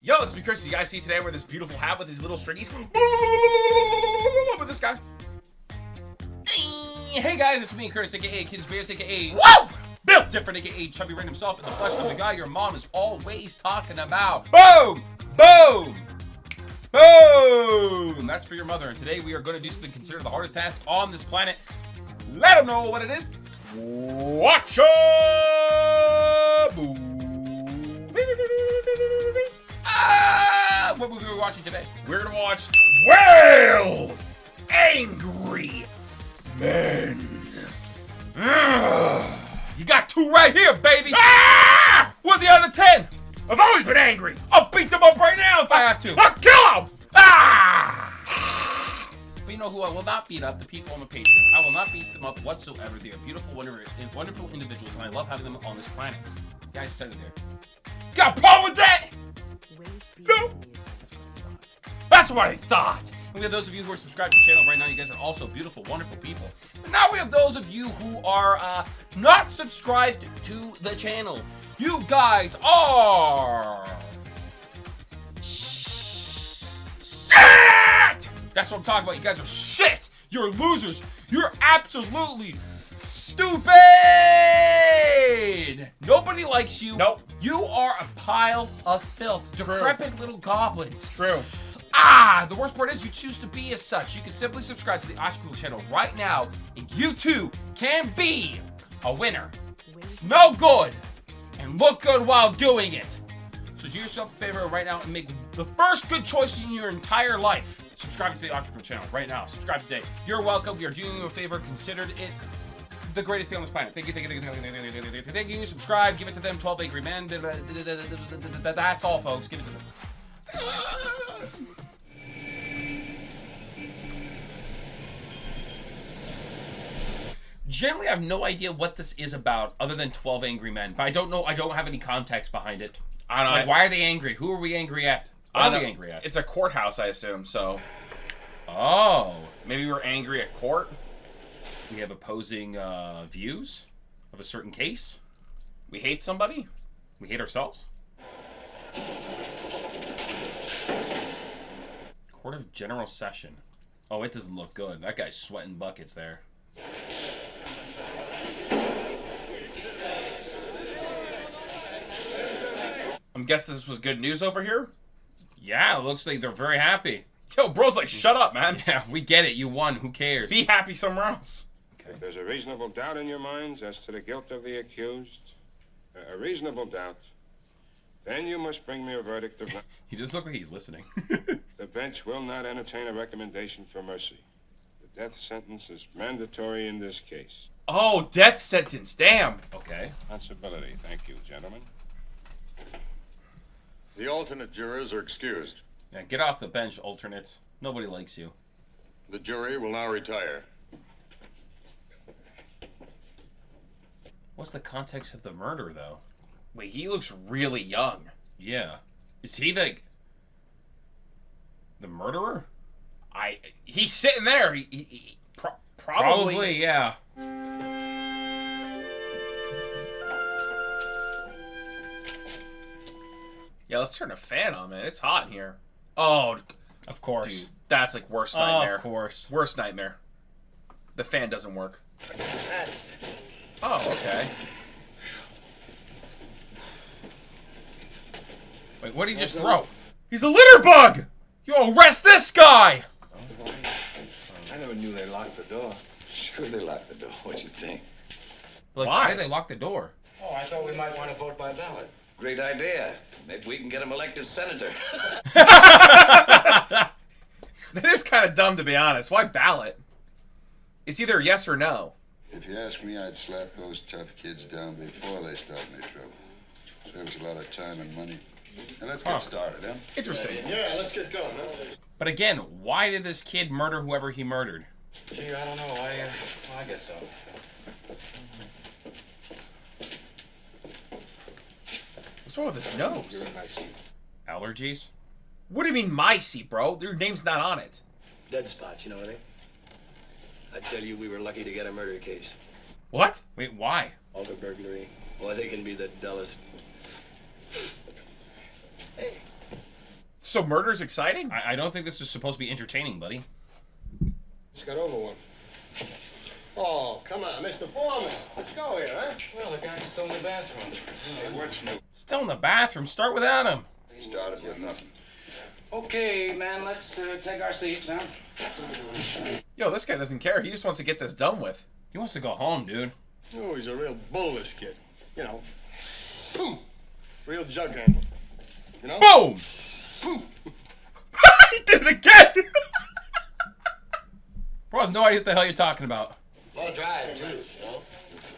Yo, it's me, Chris. You guys see today I wear this beautiful hat with these little stringies. With this guy. Hey guys, it's me, Curtis, aka Kids Bears, aka Woo! Bill Different, aka Chubby Ring himself, in the flesh of the guy your mom is always talking about. Boom! Boom! Boom! That's for your mother. And today we are going to do something considered the hardest task on this planet. Let them know what it is. Watch ya! Boom! What movie are we watching today? We're gonna watch 12 Angry Men. You got 2 right here, baby. Ah! What's he out of 10? I've always been angry. I'll beat them up right now if I have to. I'll kill them! Ah! But you know who I will not beat up? The people on the Patreon. I will not beat them up whatsoever. They are beautiful, wonderful individuals, and I love having them on this planet. You guys said it there. Got a problem with that? No. That's what I thought. And we have those of you who are subscribed to the channel right now. You guys are also beautiful, wonderful people. And now we have those of you who are not subscribed to the channel. You guys are shit. That's what I'm talking about. You guys are shit. You're losers. You're absolutely stupid. Nobody likes you. Nope. You are a pile of filth. Decrepit little goblins. True. The worst part is you choose to be as such. You can simply subscribe to the OctoKrool channel right now, and you too can be a winner. Smell good and look good while doing it. So do yourself a favor right now and make the first good choice in your entire life. Subscribe to the OctoKrool channel right now. Subscribe today. You're welcome. We are doing you a favor. Considered it the greatest thing on this planet. Thank you, thank you, thank you, thank you, thank you, thank you. Subscribe. Give it to them. 12 Angry Men. That's all, folks. Give it to them. Generally, I have no idea what this is about other than 12 Angry Men. But I don't know. I don't have any context behind it. I don't know. Like, why are they angry? Who are we angry at? What are we angry at? It's a courthouse, I assume, so. Oh. Maybe we're angry at court. We have opposing views of a certain case. We hate somebody. We hate ourselves. Court of General Session. Oh, it doesn't look good. That guy's sweating buckets there. I'm guessing this was good news over here. Yeah, it looks like they're very happy. Yo, bro's like, shut up, man. Yeah, we get it. You won. Who cares? Be happy somewhere else. Okay. If there's a reasonable doubt in your minds as to the guilt of the accused, a reasonable doubt, then you must bring me a verdict of... He does look like he's listening. The bench will not entertain a recommendation for mercy. The death sentence is mandatory in this case. Oh, death sentence. Damn. Okay. Responsibility. Thank you, gentlemen. The alternate jurors are excused. Yeah, get off the bench, alternates. Nobody likes you. The jury will now retire. What's the context of the murder, though? Wait, he looks really young. Yeah. Is he the murderer? He's sitting there. Probably, yeah. Yeah, let's turn a fan on, man. It's hot in here. Oh, Of course. dude, that's like worst nightmare. Of course. Worst nightmare. The fan doesn't work. Oh, okay. Wait, what did he just throw? He's a litter bug! Yo, arrest this guy! I never knew they locked the door. Sure they locked the door. What you think? Like, why did they lock the door? Oh, I thought we might want to vote by ballot. Great idea. Maybe we can get him elected senator. That is kind of dumb, to be honest. Why ballot? It's either yes or no. If you ask me, I'd slap those tough kids down before they start any trouble. Saves a lot of time and money. Now let's get started, huh? Interesting. Yeah, let's get going. Huh? But again, why did this kid murder whoever he murdered? Gee, I don't know. I guess so. What's wrong with his nose? Allergies? What do you mean, my seat, bro? Your name's not on it. Dead spots, you know what I mean? I tell you, we were lucky to get a murder case. What? Wait, why? Auto burglary. Boy, they can be the dullest. Hey, So murder's exciting? I don't think this is supposed to be entertaining, buddy. Just got over one. Oh, come on, Mr. Foreman. Let's go here, huh? Well, the guy's still in the bathroom. Hey, what's new? Still in the bathroom. Start without him. He started with nothing. Okay, man, let's take our seats, huh? Yo, this guy doesn't care. He just wants to get this done with. He wants to go home, dude. Oh, he's a real bull, this kid. You know, boom. Real jug handle. You know? Boom! Boom. He did it again! Bro has no idea what the hell you're talking about. A lot of drive, too, you know?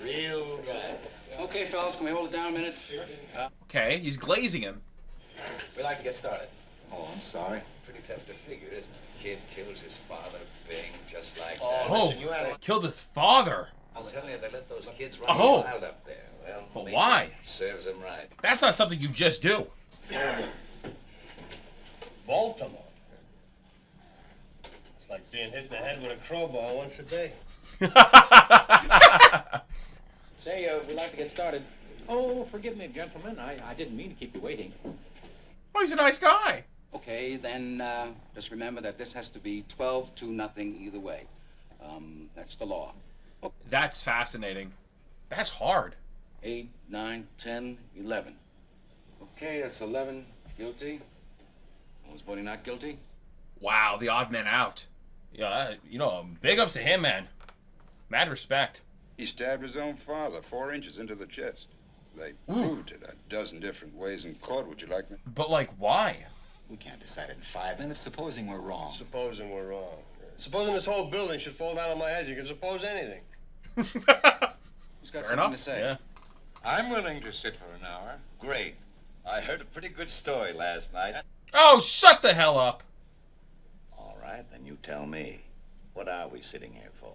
Real drive. Okay, fellas, can we hold it down a minute? Okay, he's glazing him. We'd like to get started. Oh, I'm sorry. Pretty tough to figure, isn't it? Kid kills his father, bing, just like Oh, listen, you had killed his father. I'm telling you, they let those kids run Oh. wild up there. Well, But maybe why? it serves them right. That's not something you just do. Baltimore. It's like being hit in the head with a crowbar once a day. Say, we'd like to get started. Oh, forgive me, gentlemen. I didn't mean to keep you waiting. Oh, he's a nice guy. Okay, then just remember that this has to be 12-0 either way. That's the law. That's fascinating. That's hard. 8, 9, 10, 11. Okay, that's 11. Guilty. Was voting not guilty? Wow, the odd man out. Yeah, you know, big ups to him, man. Mad respect. He stabbed his own father 4 inches into the chest. They proved it a dozen different ways in court. Would you like me? But, like, why? We can't decide it in 5 minutes, supposing we're wrong. Supposing we're wrong. Supposing this whole building should fall down on my head, you can suppose anything. Who's got something enough. to say? Yeah. I'm willing to sit for an hour. Great. I heard a pretty good story last night. Oh, shut the hell up. All right, then you tell me. What are we sitting here for?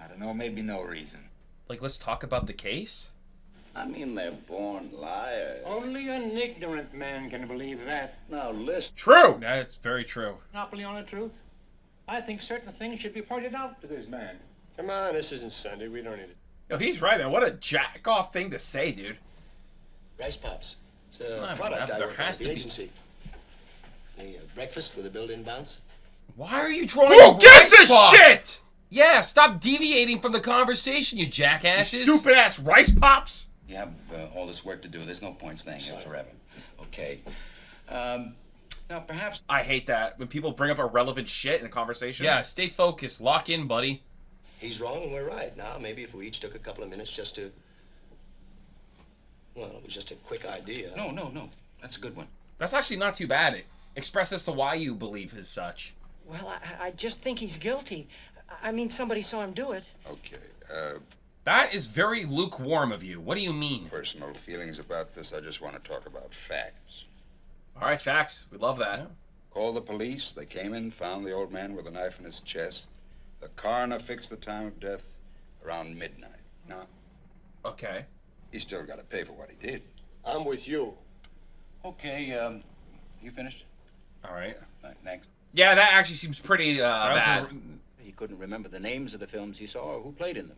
I don't know, maybe no reason. Like, let's talk about the case? I mean, they're born liars. Only an ignorant man can believe that. Now, listen. True. That's very true. Monopoly on the truth. I think certain things should be pointed out to this man. Come on, this isn't Sunday. We don't need it. Yo, he's right, man. What a jack-off thing to say, dude. Rice Pops. It's No, a product there I work on has at the to be. agency. The breakfast with a built-in bounce. Why are you drawing Who a gives rice a pop? shit? Yeah, stop deviating from the conversation, you jackasses. Stupid ass rice pops. You have all this work to do. There's no point staying here forever. Okay. Now, perhaps... I hate that when people bring up irrelevant shit in a conversation. Yeah, stay focused. Lock in, buddy. He's wrong and we're right. Now, maybe if we each took a couple of minutes just to... Well, it was just a quick idea. No. That's a good one. That's actually not too bad. Express as to why you believe as such. Well, I just think he's guilty. I mean, somebody saw him do it. Okay. That is very lukewarm of you. What do you mean? Personal feelings about this. I just want to talk about facts. All right, facts. We love that. Called the police. They came in, found the old man with a knife in his chest. The coroner fixed the time of death around midnight. Now, Okay. he's still got to pay for what he did. I'm with you. Okay, you finished? All right. Next. Yeah, that actually seems pretty I also- bad. He couldn't remember the names of the films he saw or who played in them.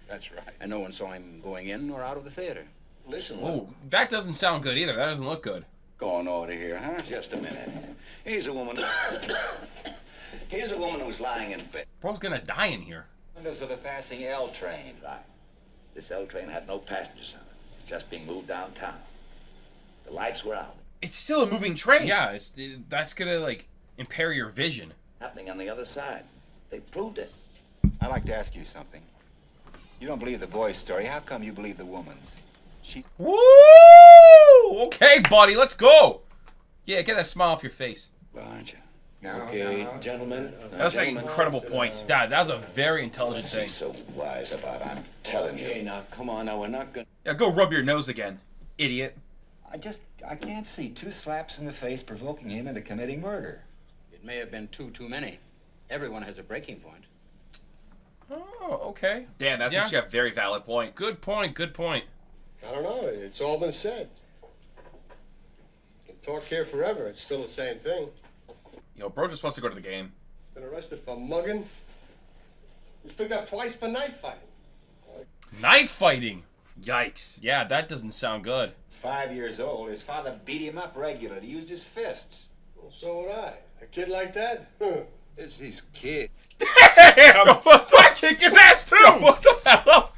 That's right. And no one saw him going in or out of the theater. Listen, Oh, that doesn't sound good either. That doesn't look good. Go on over here, huh? Just a minute. Here's a woman. Here's a woman who's lying in bed. Bro's gonna die in here. Windows of a passing L train. Right. This L train had no passengers on it. Just being moved downtown. The lights were out. It's still a moving train. Yeah, that's gonna, like, impair your vision. Happening on the other side. They proved it. I'd like to ask you something. You don't believe the boy's story. How come you believe the woman's? Woo! Okay, buddy, let's go. Yeah, get that smile off your face. Well, aren't you? Okay, gentlemen. That's an incredible point. Dad, that was a very intelligent thing. She's so wise about it, I'm telling you. Okay, now, come on. Now, we're not gonna... Yeah, go rub your nose again, idiot. I can't see 2 slaps in the face provoking him into committing murder. It may have been too many. Everyone has a breaking point. Oh, okay. Damn, that's Yeah. actually a very valid point. Good point, good point. I don't know. It's all been said. You can talk here forever. It's still the same thing. Yo, bro just wants to go to the game. He's been arrested for mugging. He's picked up twice for knife fighting. Knife fighting. Yikes. Yeah, that doesn't sound good. 5 years old, his father beat him up regularly. He used his fists. Well, so would I. A kid like that? It's his kid. Damn! I kick his ass too! What the hell?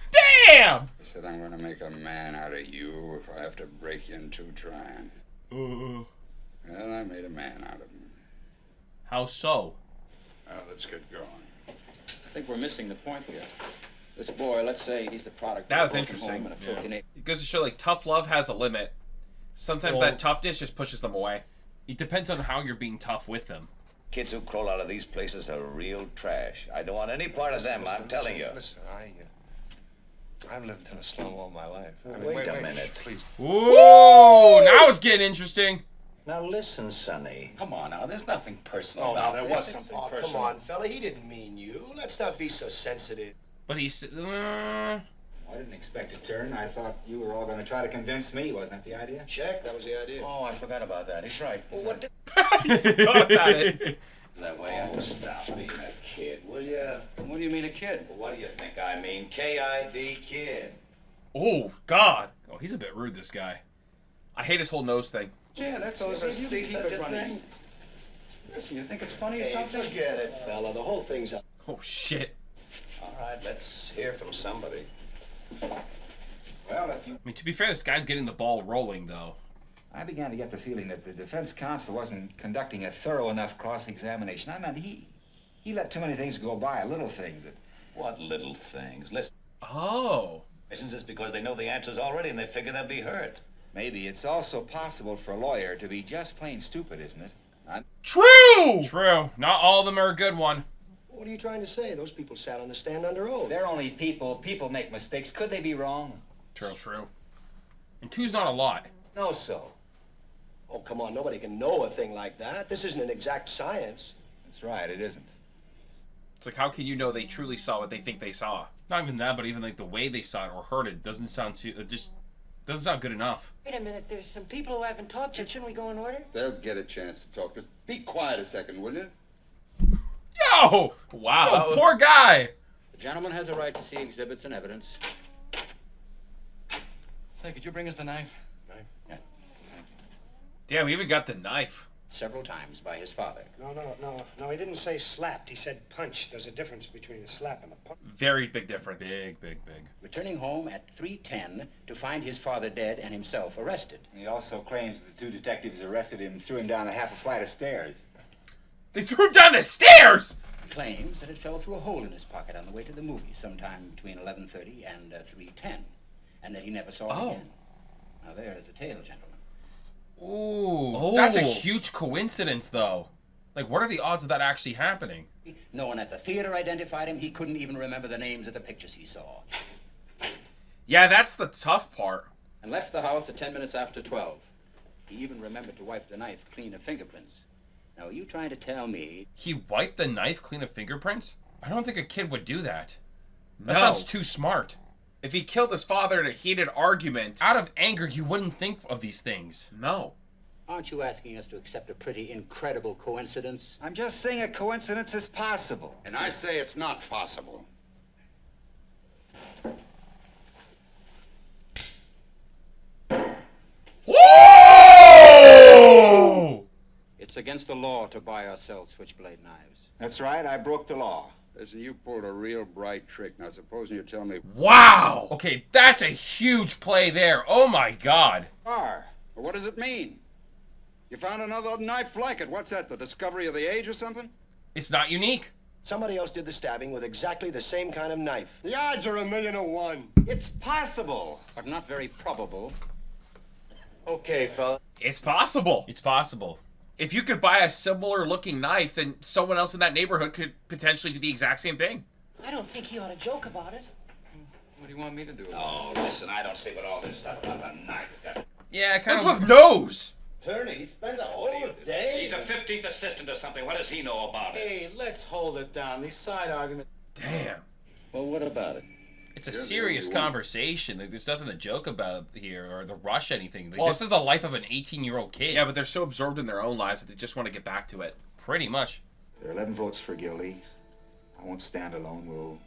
Damn! He said, I'm going to make a man out of you if I have to break you in two trying. Well, I made a man out of him. How so? Well, let's get going. I think we're missing the point here. This boy, let's say he's the product That of was a broken interesting. home and a filthy neighborhood. It goes to show, like, tough love has a limit. Sometimes that toughness just pushes them away. It depends on how you're being tough with them. Kids who crawl out of these places are real trash. I don't want any part of them, I'm telling you. Listen, I've lived in a slum all my life. I mean, Wait a minute. Please. Ooh, now it's getting interesting. Now listen, Sonny. Come on now, there's nothing personal Oh, about there this. was something personal. Come on, fella, he didn't mean you. Let's not be so sensitive. But he's... I didn't expect a turn. I thought you were all going to try to convince me. Wasn't that the idea? Check, that was the idea. Oh, I forgot about that. He's right. Well, what did... Forgot about it. That way. Oh, stop being a kid, will ya? What do you mean a kid? Well, what do you think I mean? K-I-D, kid. Oh, God. Oh, he's a bit rude, this guy. I hate his whole nose thing. Yeah, that's all. Ever You see keep such it a running. thing? Listen, you think it's funny or Hey, something? forget it, fella. The whole thing's up. Oh, shit. All right, let's hear from somebody. Well, if you... I mean, to be fair, this guy's getting the ball rolling, though. I began to get the feeling that the defense counsel wasn't conducting a thorough enough cross-examination. I mean, he let too many things go by, little things that... What little things? Listen, Oh. questions is because they know the answers already and they figure they'll be hurt. Maybe it's also possible for a lawyer to be just plain stupid, isn't it? True! True. Not all of them are a good one. What are you trying to say? Those people sat on the stand under oath. They're only people. People make mistakes. Could they be wrong? True. True. And two's not a lot. No, so. Oh, come on. Nobody can know a thing like that. This isn't an exact science. That's right, it isn't. It's like, how can you know they truly saw what they think they saw? Not even that, but even like the way they saw it or heard it doesn't sound too. It just doesn't sound good enough. Wait a minute, there's some people who haven't talked yet. Shouldn't we go in order? They'll get a chance to talk. Just be quiet a second, will you? Yo! Wow. Yo, poor guy! The gentleman has a right to see exhibits and evidence. Say, could you bring us the knife? Damn, we even got the knife. Several times by his father. No, he didn't say slapped. He said punched. There's a difference between a slap and a punch. Very big difference. Big. Returning home at 3:10 to find his father dead and himself arrested. He also claims that the two detectives arrested him and threw him down a half a flight of stairs. They threw him down the stairs! He claims that it fell through a hole in his pocket on the way to the movie sometime between 11:30 and 3:10, and that he never saw it again. Now there is a tale, gentlemen. Ooh, that's a huge coincidence, though. Like, what are the odds of that actually happening? No one at the theater identified him. He couldn't even remember the names of the pictures he saw. Yeah, that's the tough part. And left the house at 10 minutes after 12. He even remembered to wipe the knife clean of fingerprints. Now, are you trying to tell me... He wiped the knife clean of fingerprints? I don't think a kid would do that. That No. sounds too smart. If he killed his father in a heated argument... Out of anger, you wouldn't think of these things. No. Aren't you asking us to accept a pretty incredible coincidence? I'm just saying a coincidence is possible. And I say it's not possible. Whoa! It's against the law to buy or sell switchblade knives. That's right, I broke the law. Listen, you pulled a real bright trick. Now, supposing you tell me... Wow! Okay, that's a huge play there. Oh my god. Well, what does it mean? You found another knife like it. What's that, the discovery of the age or something? It's not unique. Somebody else did the stabbing with exactly the same kind of knife. The odds are 1,000,000 to 1. It's possible. But not very probable. Okay, fella. It's possible. It's possible. If you could buy a similar looking knife, then someone else in that neighborhood could potentially do the exact same thing. I don't think he ought to joke about it. What do you want me to do? Oh, listen, I don't see what all this stuff about a knife has got. Yeah, kind That's of. with nose. Attorney, he spent a whole day. He's a 15th assistant or something. What does he know about it? Hey, let's hold it down. These side arguments. Damn. Well, what about it? It's a serious conversation. Like, there's nothing to joke about here or to rush anything. Like, Well, this is the life of an 18-year-old kid. Yeah, but they're so absorbed in their own lives that they just want to get back to it. Pretty much. There are 11 votes for guilty. I won't stand alone. We'll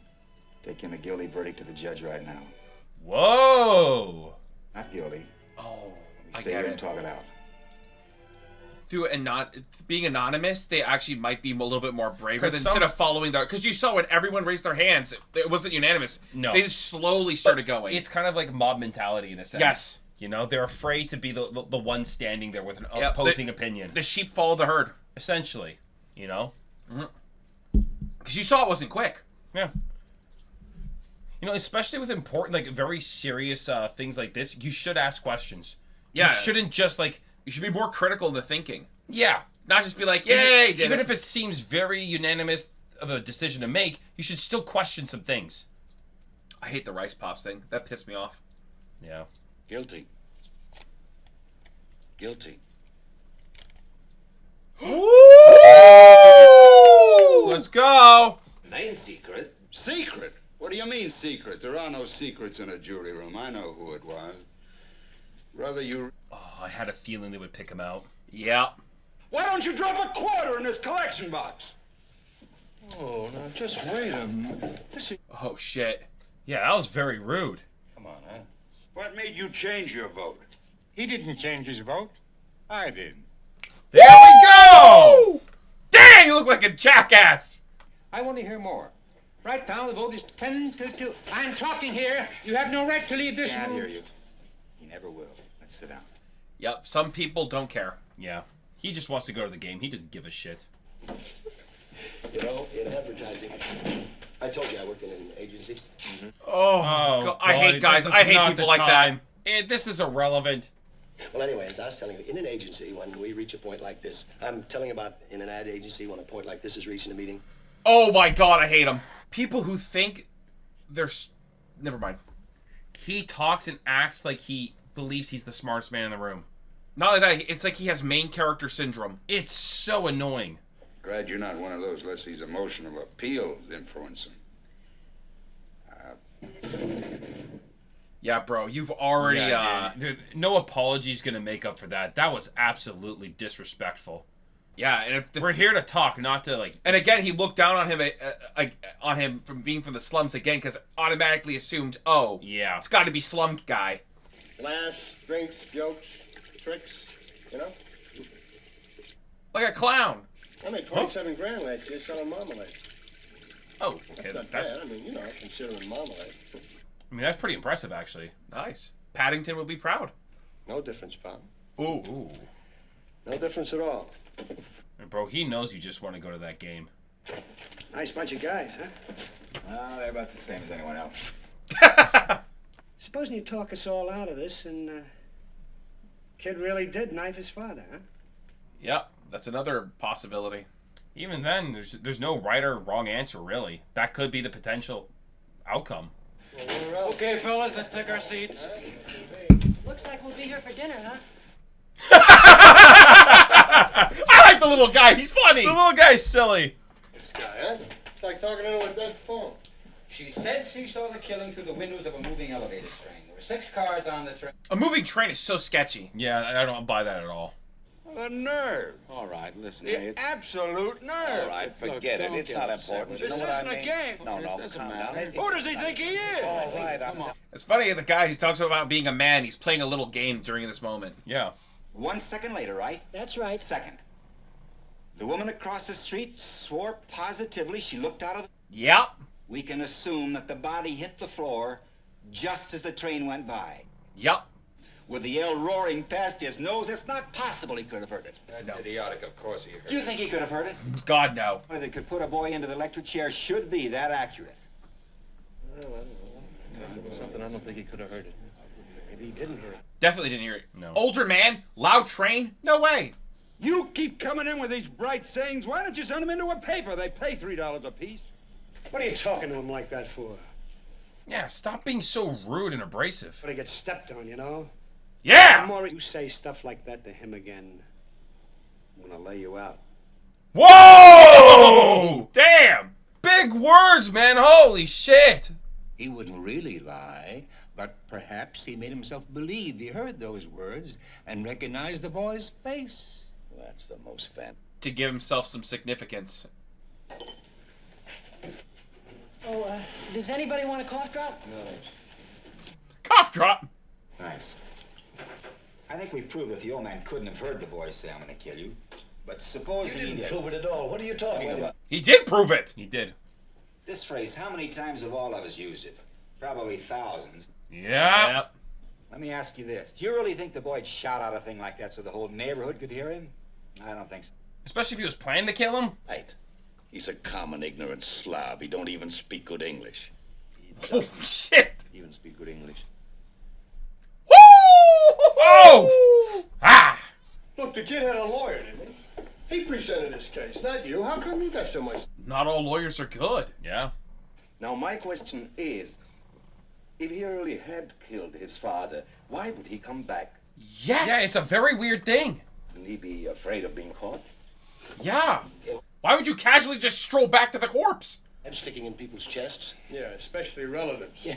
take in a guilty verdict to the judge right now. Whoa! Not guilty. Oh. I Stay get here it. and talk it out. Through being anonymous, they actually might be a little bit more braver than Some- instead of following the. Because you saw when everyone raised their hands, it wasn't unanimous. No. They just slowly started going. It's kind of like mob mentality in a sense. Yes. You know, they're afraid to be the one standing there with an Yep, opposing opinion. The sheep follow the herd. Essentially, you know? Because you saw it wasn't quick. Yeah. You know, especially with important, like, very serious things like this, you should ask questions. Yeah. You shouldn't just, like... You should be more critical in the thinking. Yeah. Not just be like, yay! Even if it seems very unanimous of a decision to make, you should still question some things. I hate the rice pops thing. That pissed me off. Yeah. Guilty. Guilty. Let's go! Main secret. Secret? What do you mean secret? There are no secrets in a jury room. I know who it was. Brother, you... Oh, I had a feeling they would pick him out. Yeah. Why don't you drop a quarter in this collection box? Oh, now just wait a minute. Oh, shit. Yeah, that was very rude. Come on, huh? What made you change your vote? He didn't change his vote. I did. There we go! Damn, you look like a jackass! I want to hear more. Right now, the vote is 10 to 2. I'm talking here. You have no right to leave this Can't room. hear you. He never will. Let's sit down. Yep, some people don't care. Yeah. He just wants to go to the game. He doesn't give a shit. You know, in advertising, I told you I work in an agency. Oh, God, I hate guys. this is I hate not people the like time. This is irrelevant. Well, anyway, as I was telling you, in an agency, when we reach a point like this, I'm telling about in an ad agency, when a point like this is reaching a meeting. Oh my God, I hate them. People who think they're... Never mind. He talks and acts like he believes he's the smartest man in the room. Not only that, it's like he has main character syndrome. It's so annoying. Glad you're not one of those Leslie's emotional appeals influencing. Yeah, bro, you've already... no apology's gonna make up for that. That was absolutely disrespectful. Yeah, and if we're here to talk, not to like... And again, he looked down on him from being from the slums again, because automatically assumed, oh, yeah, it's got to be slum guy. Laughs, drinks, jokes, tricks, you know? Like a clown. I made 27 grand last year selling marmalade. Oh, okay, Not that's... bad. I mean, you know, considering marmalade. I mean, that's pretty impressive, actually. Nice. Paddington will be proud. No difference, pal. Ooh. No difference at all. And bro, he knows you just want to go to that game. Nice bunch of guys, huh? Well, they're about the same as anyone else. Supposing you talk us all out of this and kid really did knife his father, huh? Yep, that's another possibility. Even then, there's no right or wrong answer, really. That could be the potential outcome. Okay, fellas, let's take our seats. Looks like we'll be here for dinner, huh? I like the little guy. He's funny. The little guy's silly. This guy, huh? It's like talking into a dead phone. She said she saw the killing through the windows of a moving elevator train. There were 6 cars on the train. A moving train is so sketchy. Yeah, I don't buy that at all. The nerve. All right, listen. The absolute nerve. All right, forget it. It's not important. You This know what I isn't a mean? game. No, calm down. Who does he think he is? All right, come on. It's funny, the guy who talks about being a man, he's playing a little game during this moment. Yeah. 1 second later, right? That's right. Second. The woman across the street swore positively she looked out of the... Yep. We can assume that the body hit the floor just as the train went by. Yep. With the yell roaring past his nose, it's not possible he could have heard it. That's idiotic, of course he heard Do you think he could have heard it? God, no. Why they could put a boy into the electric chair should be that accurate. Well, I don't know. Something I don't think he could have heard it. Maybe he didn't hear it. Definitely didn't hear it. No. Older man, loud train, no way. You keep coming in with these bright sayings. Why don't you send them into a paper? They pay $3 a piece. What are you talking to him like that for? Yeah, stop being so rude and abrasive. But he gets stepped on, you know? Yeah! The more you say stuff like that to him again, I'm gonna lay you out. Whoa! Damn! Big words, man. Holy shit. He wouldn't really lie, but perhaps he made himself believe he heard those words and recognized the boy's face. That's the most To give himself some significance. Oh, does anybody want a cough drop? No. Cough drop. Nice. I think we proved that the old man couldn't have heard the boy say, "I'm going to kill you." But suppose You he didn't did. prove it at all. What are you talking about? He did prove it. He did. This phrase, how many times have all of us used it? Probably thousands. Yep. Let me ask you this. Do you really think the boy'd shout out a thing like that so the whole neighborhood could hear him? I don't think so. Especially if he was planning to kill him. Right. He's a common ignorant slob. He don't even speak good English. Oh, shit. Even speak good English. Woo! Oh! Ah! Look, the kid had a lawyer, didn't he? He presented his case, not you. How come you got so much? Not all lawyers are good. Yeah. Now, my question is, if he really had killed his father, why would he come back? Yes! Yeah, it's a very weird thing. Wouldn't he be afraid of being caught? Yeah. Why would you casually just stroll back to the corpse? And sticking in people's chests. Yeah, especially relatives. Yeah.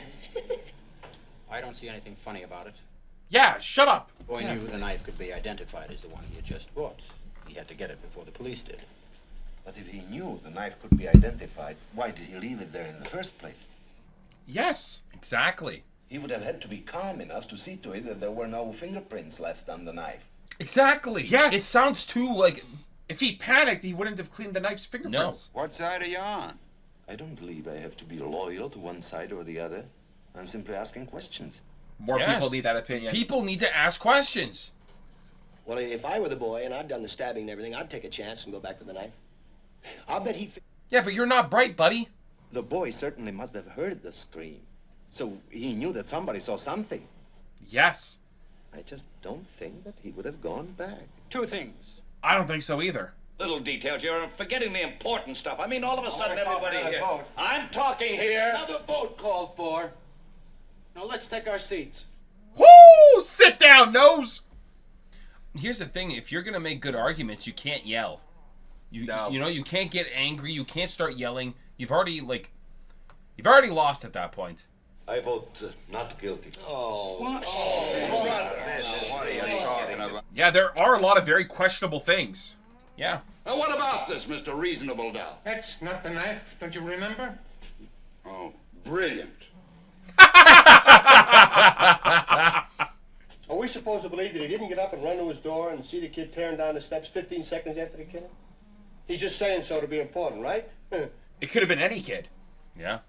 I don't see anything funny about it. Yeah, shut up. The boy knew the knife could be identified as the one he had just bought. He had to get it before the police did. But if he knew the knife could be identified, why did he leave it there in the first place? Yes. Exactly. He would have had to be calm enough to see to it that there were no fingerprints left on the knife. Exactly. Yes. It sounds too like. If he panicked, he wouldn't have cleaned the knife's fingerprints. What side are you on? I don't believe I have to be loyal to one side or the other. I'm simply asking questions. More Yes. people need that opinion. People need to ask questions. Well, if I were the boy and I'd done the stabbing and everything, I'd take a chance and go back with the knife. I'll bet he'd... Yeah, but you're not bright, buddy. The boy certainly must have heard the scream. So he knew that somebody saw something. Yes. I just don't think that he would have gone back. Two things. I don't think so either. Little details. You're forgetting the important stuff. I mean, all of a sudden, everybody here. Vote. I'm talking here. Another vote called for. Now let's take our seats. Woo! Sit down, nose. Here's the thing: if you're gonna make good arguments, you can't yell. You know, you can't get angry. You can't start yelling. You've already lost at that point. I vote not guilty. Oh. What are you talking about? Yeah, there are a lot of very questionable things. Yeah. Now, what about this, Mr. Reasonable Doubt? That's not the knife, don't you remember? Oh, brilliant. Are we supposed to believe that he didn't get up and run to his door and see the kid tearing down the steps 15 seconds after the killing? He's just saying so to be important, right? It could have been any kid. Yeah.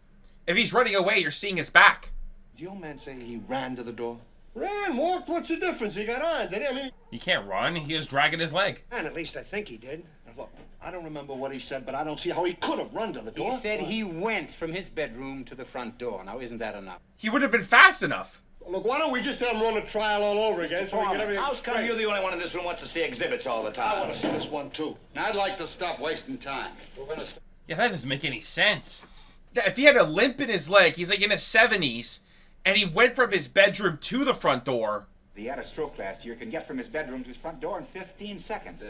If he's running away, you're seeing his back. Did the old man say he ran to the door? Ran, walked, what's the difference? He got on, did he? I mean... He can't run. He was dragging his leg. And at least I think he did. Now, look, I don't remember what he said, but I don't see how he could have run to the door. He said he went from his bedroom to the front door. Now, isn't that enough? He would have been fast enough. Look, why don't we just have him run the trial all over again so we get everything How come straight? you're the only one in this room who wants to see exhibits all the time? I want to see this one, too. Now, I'd like to stop wasting time. We're gonna... Yeah, that doesn't make any sense. Yeah, if he had a limp in his leg, he's like in his 70s, and he went from his bedroom to the front door. He had a stroke last year, can get from his bedroom to his front door in 15 seconds.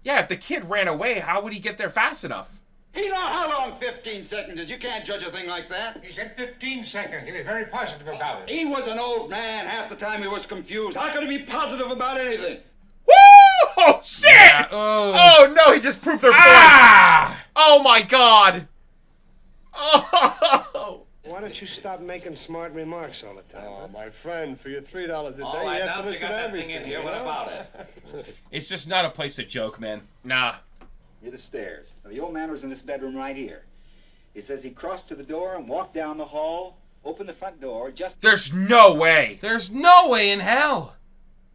Yeah, if the kid ran away, how would he get there fast enough? You know how long 15 seconds is? You can't judge a thing like that. He said 15 seconds. He was very positive about it. He was an old man. Half the time he was confused. How could he be positive about anything? Woo! Oh, shit! Yeah, oh, no, he just proved their point. Oh, my God. Oh. Why don't you stop making smart remarks all the time? Oh, my friend, for your $3 a day, All you right, have now to that you listen got to that thing everything. in here, you what know? about it? It's just not a place to joke, man. Nah. Near the stairs. Now, the old man was in this bedroom right here. He says he crossed to the door and walked down the hall, opened the front door, just... There's no way. There's no way in hell.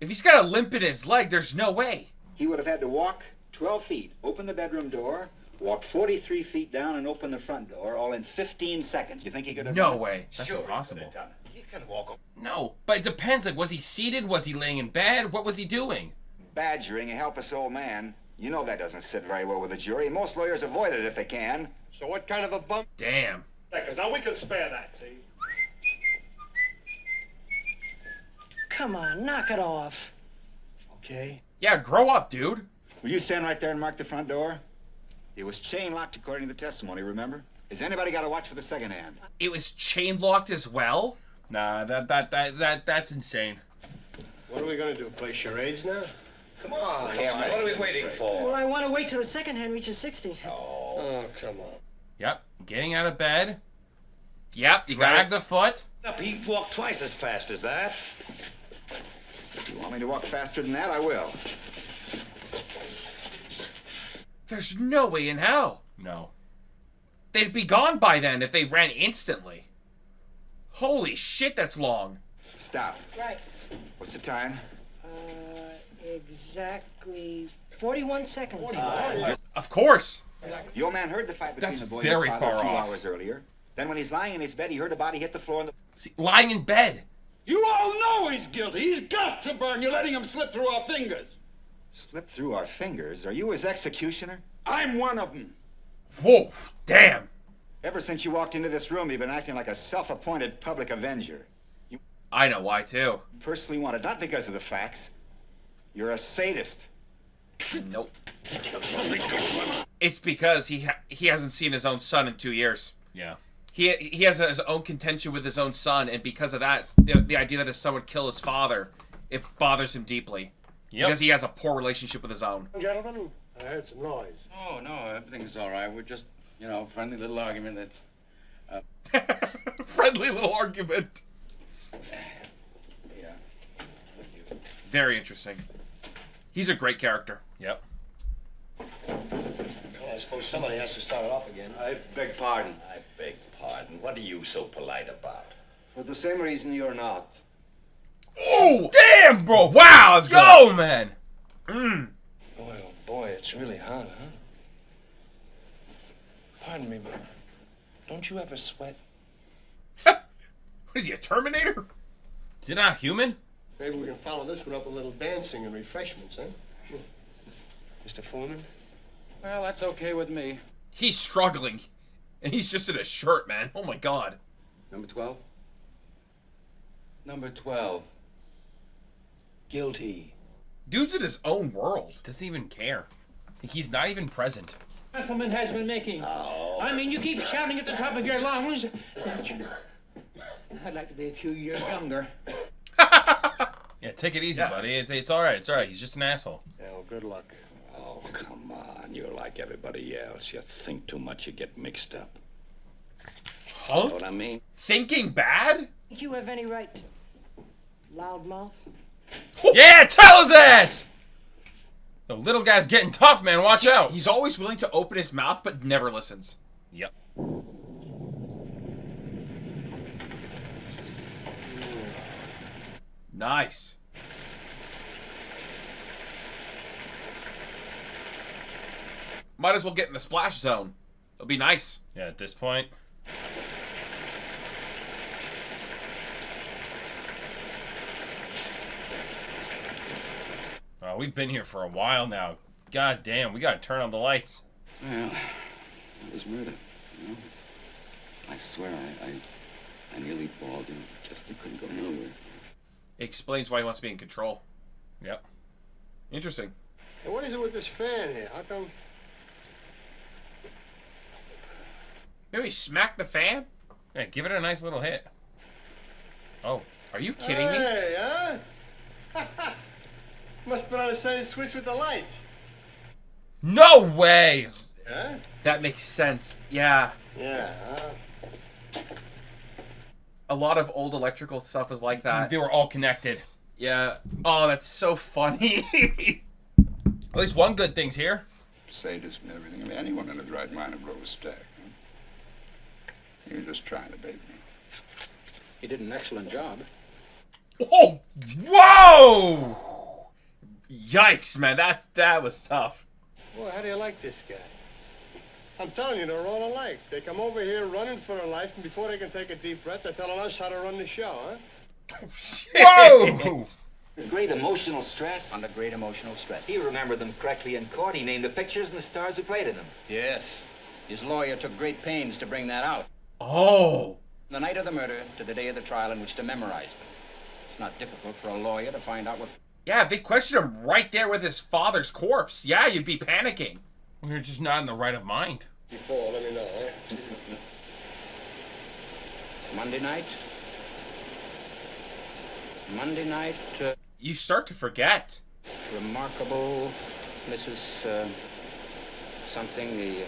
If he's got a limp in his leg, there's no way. He would have had to walk 12 feet, open the bedroom door, walk 43 feet down and open the front door, all in 15 seconds. You think he could have No done it? way. That's Sure, impossible. he could have done it. He can walk. No, but it depends. Like, was he seated? Was he laying in bed? What was he doing? Badgering a helpless old man. You know that doesn't sit very well with a jury. Most lawyers avoid it if they can. So what kind of a bump? Damn. Because now we can spare that, see? Come on, knock it off. Okay. Yeah, grow up, dude. Will you stand right there and mark the front door? It was chain locked according to the testimony, remember? Has anybody got a watch for the second hand? It was chain locked as well? Nah, that's insane. What are we gonna do, play charades now? Come on. What are we waiting for? Well, I want to wait till the second hand reaches 60. Oh, come on. Yep, getting out of bed. Yep, you Drag got it. the foot. He walked twice as fast as that. If you want me to walk faster than that, I will. There's no way in hell. No. They'd be gone by then if they ran instantly. Holy shit, that's long. Stop. Right. What's the time? Exactly 41 seconds. Of course. The old man heard the fight between That's the boy very and his father far a few off. hours earlier. Then when he's lying in his bed, he heard the body hit the floor and the... See, lying in bed. You all know he's guilty. He's got to burn. You're letting him slip through our fingers. Slip through our fingers? Are you his executioner? I'm one of them. Whoa, damn. Ever since you walked into this room, you've been acting like a self-appointed public avenger. You I know why, too. personally wanted, not because of the facts. You're a sadist. Nope. It's because he hasn't seen his own son in 2 years. Yeah. He has his own contention with his own son, and because of that, the idea that his son would kill his father, it bothers him deeply. Yep. Because he has a poor relationship with his own. Gentlemen, I heard some noise. Oh, no, everything's all right. We're just, you know, friendly little argument that's... Friendly little argument. Yeah. Very interesting. He's a great character. Yep. Well, I suppose somebody has to start it off again. I beg pardon. I beg pardon. What are you so polite about? For the same reason you're not. Oh, damn, bro. Wow, let's go, man. Boy, oh boy, it's really hot, huh? Pardon me, but don't you ever sweat? What is he, a Terminator? Is he not human? Maybe we can follow this one up with a little dancing and refreshments, huh? Mr. Foreman? Well, that's okay with me. He's struggling. And he's just in a shirt, man. Oh, my God. Number 12? Number 12. Guilty. Dude's in his own world. Doesn't even care. He's not even present. Gentleman has been making. Oh. I mean, you keep shouting at the top of your lungs. I'd like to be a few years younger. Yeah, take it easy, buddy. It's all right. It's all right. He's just an asshole. Yeah, well, good luck. Oh, come on. You're like everybody else. You think too much, you get mixed up. Huh? Know what I mean? Thinking bad? Think you have any right to loudmouth? Yeah, tell his ass! The little guy's getting tough, man. Watch out. He's always willing to open his mouth, but never listens. Yep. Nice. Might as well get in the splash zone. It'll be nice. Yeah, at this point. We've been here for a while now. God damn, we gotta turn on the lights. Well, that was murder, you know? I swear, I nearly bawled and just couldn't go nowhere. It explains why he wants to be in control. Yep. Interesting. Hey, what is it with this fan here? How come? Maybe smack the fan? Yeah, give it a nice little hit. Oh. Are you kidding me? Hey, huh? Must put on the same switch with the lights. No way! Huh? That makes sense. Yeah. Yeah, A lot of old electrical stuff is like that. They were all connected. Yeah. Oh, that's so funny. At least one good thing's here. Sadist and everything. I mean, anyone in his right mind would blow a stack. Huh? You're just trying to bait me. He did an excellent job. Oh! Whoa! Yikes, man. That was tough. Boy, how do you like this guy? I'm telling you, they're all alike. They come over here running for their life, and before they can take a deep breath, they're telling us how to run the show, huh? Whoa! Great emotional stress. Under great emotional stress. He remembered them correctly in court. He named the pictures and the stars who played in them. Yes. His lawyer took great pains to bring that out. Oh! The night of the murder to the day of the trial in which to memorize them. It's not difficult for a lawyer to find out what... Yeah, they questioned him right there with his father's corpse. Yeah, you'd be panicking. We're just not in the right of mind. Before, let me know, huh? Monday night. Monday night, You start to forget. remarkable Mrs. Something, the...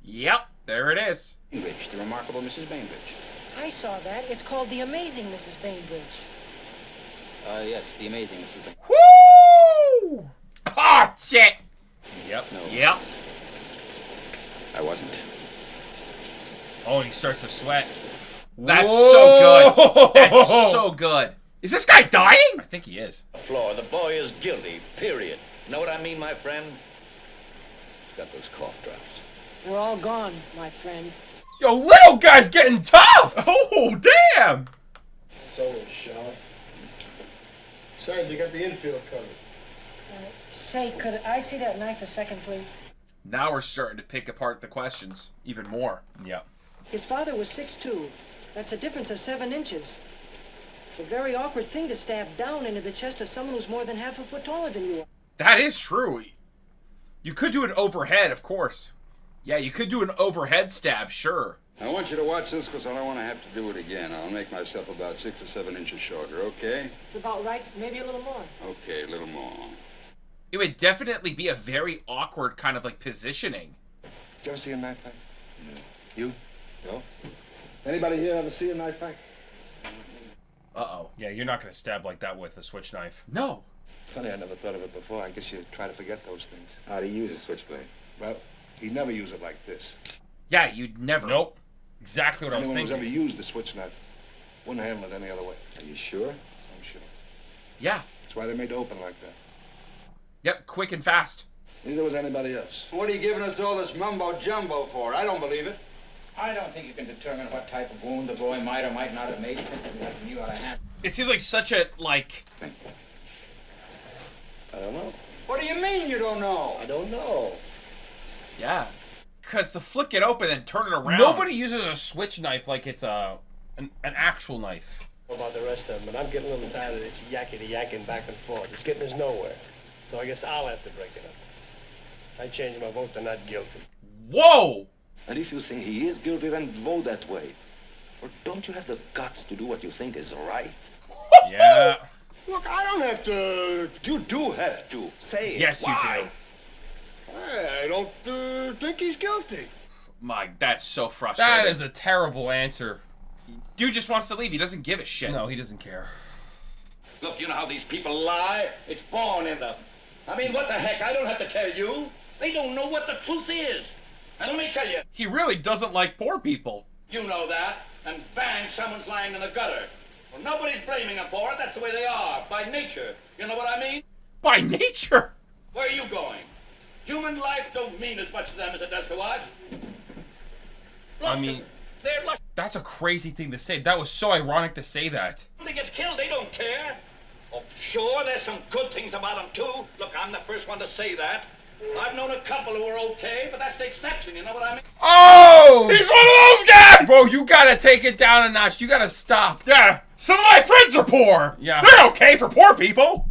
Yep, there it is. Bainbridge, the remarkable Mrs. Bainbridge. I saw that. It's called The Amazing Mrs. Bainbridge. Yes, the amazing Mrs. Banks. Woo! Oh, shit! Yep. No. Yep. I wasn't. Oh, he starts to sweat. That's Whoa! so good. That's so good. Is this guy dying? I think he is. Floor, the boy is guilty, period. Know what I mean, my friend? He's got those cough drops. They're all gone, my friend. Yo, little guy's getting tough! Oh, damn! It's over, Shaw. Besides, you got the infield covered. Say, could I see that knife a second, please? Now we're starting to pick apart the questions even more. Yep. His father was 6'2". That's a difference of 7 inches. It's a very awkward thing to stab down into the chest of someone who's more than half a foot taller than you are. That is true. You could do an overhead, of course. Yeah, you could do an overhead stab, sure. I want you to watch this because I don't want to have to do it again. I'll make myself about 6 or 7 inches shorter, okay? It's about right, maybe a little more. Okay, a little more. It would definitely be a very awkward kind of like positioning. Did you ever see a knife fight? No. You? No. Anybody here ever see a knife fight? Uh-oh. Yeah, you're not going to stab like that with a switch knife. No. Funny, I never thought of it before. I guess you try to forget those things. How do you use a switchblade? Well, he'd never use it like this. Yeah, you'd never. Nope. Exactly what I was Anyone thinking. who's ever used a switch knife wouldn't handle it any other way. Are you sure? I'm sure. Yeah. That's why they made it open like that. Yep, quick and fast. Neither was anybody else. What are you giving us all this mumbo-jumbo for? I don't believe it. I don't think you can determine what type of wound the boy might or might not have made simply because he knew how to handle it. It seems like such a, like... I don't know. What do you mean you don't know? I don't know. Yeah. Because to flick it open and turn it around... Nobody uses a switch knife like it's an actual knife. What about the rest of them? But I'm getting a little tired of this yakety-yakking back and forth. It's getting us nowhere. So I guess I'll have to break it up. I change my vote to not guilty. Whoa! And if you think he is guilty, then vote that way. Or don't you have the guts to do what you think is right? Yeah. Look, I don't have to... You do have to. Say it. Yes, Why? you do. I don't think he's guilty. My, that's so frustrating. That is a terrible answer. Dude just wants to leave. He doesn't give a shit. No, he doesn't care. Look, you know how these people lie? It's born in them. I mean, what the heck? I don't have to tell you. They don't know what the truth is. And let me tell you. He really doesn't like poor people. You know that. And bang, someone's lying in the gutter. Well, nobody's blaming them for it. That's the way they are, by nature. You know what I mean? By nature? Where are you going? Human life don't mean as much to them as it does to us. Look, I mean, they're lucky. that's a crazy thing to say. That was so ironic to say that. Somebody gets killed, they don't care. Oh, sure, there's some good things about them, too. Look, I'm the first one to say that. I've known a couple who were okay, but that's the exception, you know what I mean? Oh! He's one of those guys! Bro, you gotta take it down a notch. You gotta stop. Yeah, some of my friends are poor. Yeah. They're okay for poor people.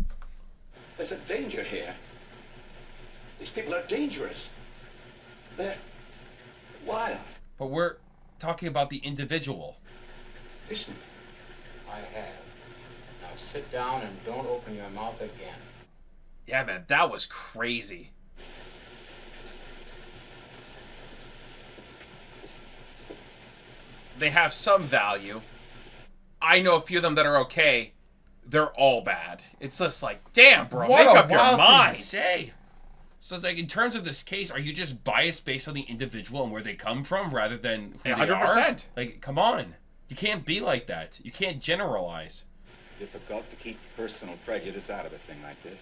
There's a danger here. These people are dangerous. They're wild. But we're talking about the individual. Listen. I have. Now sit down and don't open your mouth again. Yeah, man, that was crazy. They have some value. I know a few of them that are okay. They're all bad. It's just like, damn, bro, What make a up your wild thing to mind. say. So it's like, in terms of this case, are you just biased based on the individual and where they come from rather than who they 100%. are? Like, come on. You can't be like that. You can't generalize. Difficult to keep personal prejudice out of a thing like this.